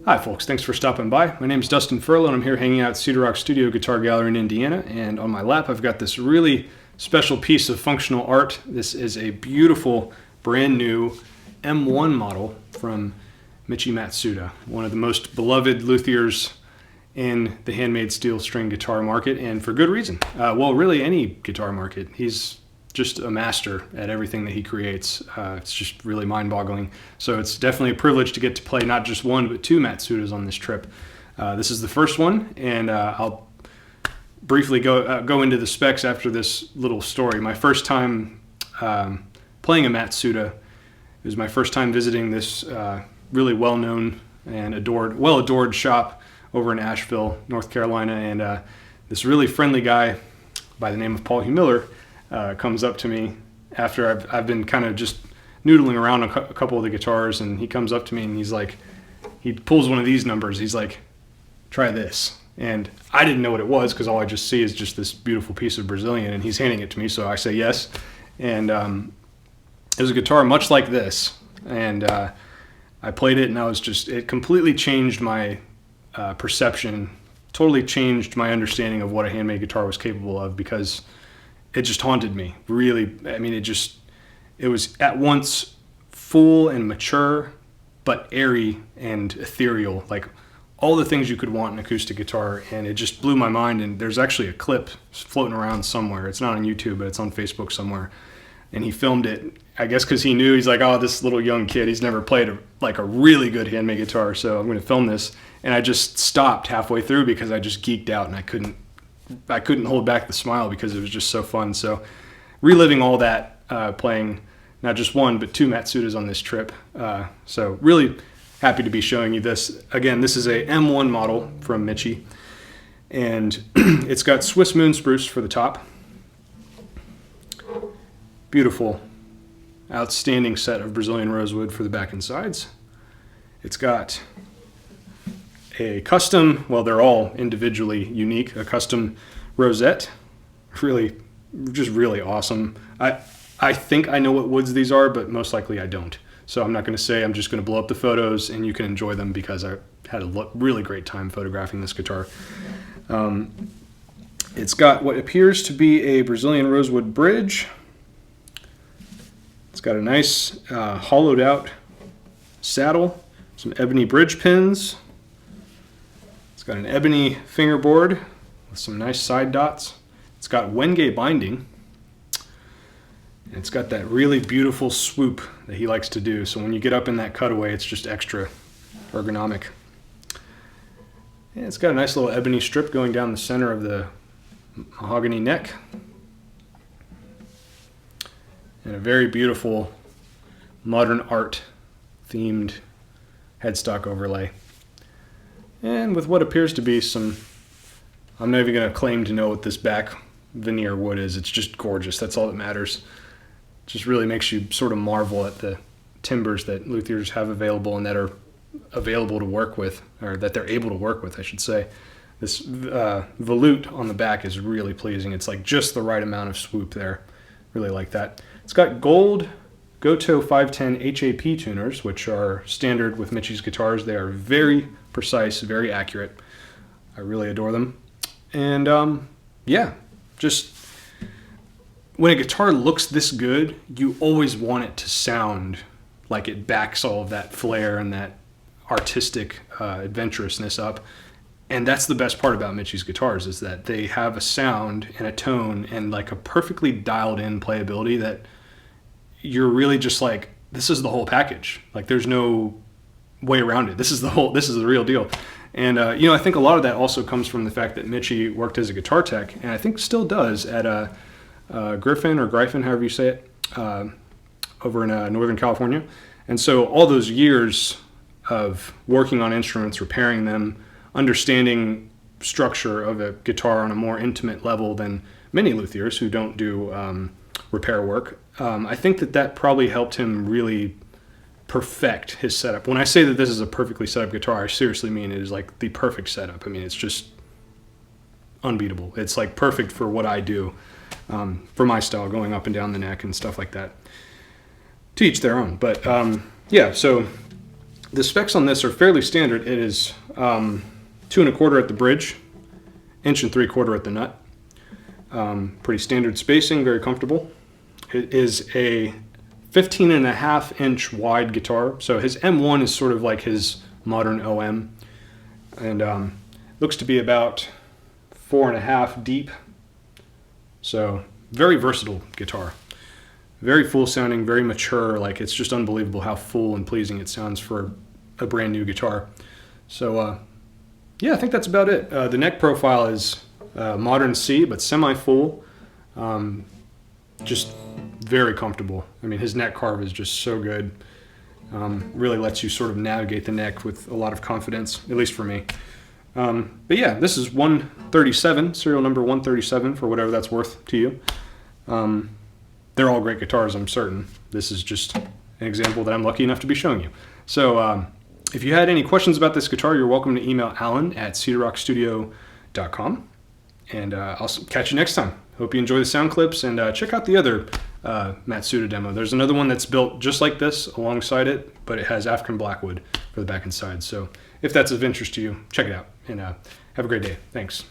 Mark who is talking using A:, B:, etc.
A: Hi folks, thanks for stopping by. My name is Dustin Furlow and I'm here hanging out at Cedar Rock Studio Guitar Gallery in Indiana, and on my lap I've got this really special piece of functional art. This is a beautiful brand new M1 model from Michi Matsuda, one of the most beloved luthiers in the handmade steel string guitar market, and for good reason. Well, really any guitar market. He's just a master at everything that he creates. It's just really mind-boggling. So it's definitely a privilege to get to play not just one, but two Matsudas on this trip. This is the first one, and I'll briefly go into the specs after this little story. My first time playing a Matsuda, it was my first time visiting this really well-known and well-adored shop over in Asheville, North Carolina, and this really friendly guy by the name of Paul Miller comes up to me after I've been kind of just noodling around a couple of the guitars, and he comes up to me and he's like, he pulls one of these numbers. He's like, try this. And I didn't know what it was because all I just see is just this beautiful piece of Brazilian, and he's handing it to me, so I say yes. And it was a guitar much like this, and I played it, and it completely changed my perception, totally changed my understanding of what a handmade guitar was capable of, because it just haunted me, really. I mean, it was at once full and mature, but airy and ethereal, like all the things you could want in an acoustic guitar, and it just blew my mind. And there's actually a clip floating around somewhere. It's not on YouTube, but it's on Facebook somewhere. And he filmed it, I guess because he knew, he's like, oh, this little young kid, he's never played a really good handmade guitar, so I'm going to film this. And I just stopped halfway through because I just geeked out, and I couldn't hold back the smile because it was just so fun. So reliving all that, playing not just one, but two Matsudas on this trip. So really happy to be showing you this. Again, this is a M1 model from Michi, and it's got Swiss moon spruce for the top. Beautiful, outstanding set of Brazilian rosewood for the back and sides. It's got a custom, well, they're all individually unique, a custom rosette. Just really awesome. I think I know what woods these are, but most likely I don't. So I'm not going to say. I'm just going to blow up the photos and you can enjoy them, because I had a really great time photographing this guitar. It's got what appears to be a Brazilian rosewood bridge. It's got a nice hollowed out saddle, some ebony bridge pins. It's got an ebony fingerboard with some nice side dots. It's got Wenge binding. And it's got that really beautiful swoop that he likes to do. So when you get up in that cutaway, it's just extra ergonomic. And it's got a nice little ebony strip going down the center of the mahogany neck. And a very beautiful modern art themed headstock overlay. And with what appears to be some, I'm not even going to claim to know what this back veneer wood is. It's just gorgeous. That's all that matters. Just really makes you sort of marvel at the timbers that luthiers have available and that are available to work with, or that they're able to work with, I should say. This volute on the back is really pleasing. It's like just the right amount of swoop there. Really like that. It's got gold Goto 510 HAP tuners, which are standard with Michi's guitars. They are very precise, very accurate. I really adore them. And yeah, just when a guitar looks this good, you always want it to sound like it backs all of that flair and that artistic adventurousness up. And that's the best part about Michi's guitars, is that they have a sound and a tone and like a perfectly dialed in playability that you're really just like, this is the whole package. Like there's no way around it. This is the real deal. And I think a lot of that also comes from the fact that Michi worked as a guitar tech, and I think still does, at Gryphon, however you say it, over in Northern California. And so all those years of working on instruments, repairing them, understanding structure of a guitar on a more intimate level than many luthiers who don't do repair work, I think that probably helped him really perfect his setup. When I say that this is a perfectly set up guitar, I seriously mean it is like the perfect setup. I mean, it's just unbeatable. It's like perfect for what I do, for my style, going up and down the neck and stuff like that. To each their own. But yeah, so The specs on this are fairly standard. It is 2 1/4 at the bridge, 1 3/4 at the nut. Pretty standard spacing, very comfortable. It is a 15.5-inch wide guitar. So his M1 is sort of like his modern OM, and looks to be about 4.5 deep. So very versatile guitar. Very full sounding, very mature. Like, it's just unbelievable how full and pleasing it sounds for a brand new guitar. So yeah, I think that's about it. The neck profile is modern C, but semi-full. Just very comfortable. I mean, his neck carve is just so good. Really lets you sort of navigate the neck with a lot of confidence, at least for me. But yeah, this is 137, serial number 137, for whatever that's worth to you. They're all great guitars, I'm certain. This is just an example that I'm lucky enough to be showing you. So if you had any questions about this guitar, you're welcome to email alan@cedarrockstudio.com. And I'll catch you next time. Hope you enjoy the sound clips, and check out the other Matsuda demo. There's another one that's built just like this alongside it, but it has African blackwood for the back and sides. So if that's of interest to you, check it out, and have a great day. Thanks.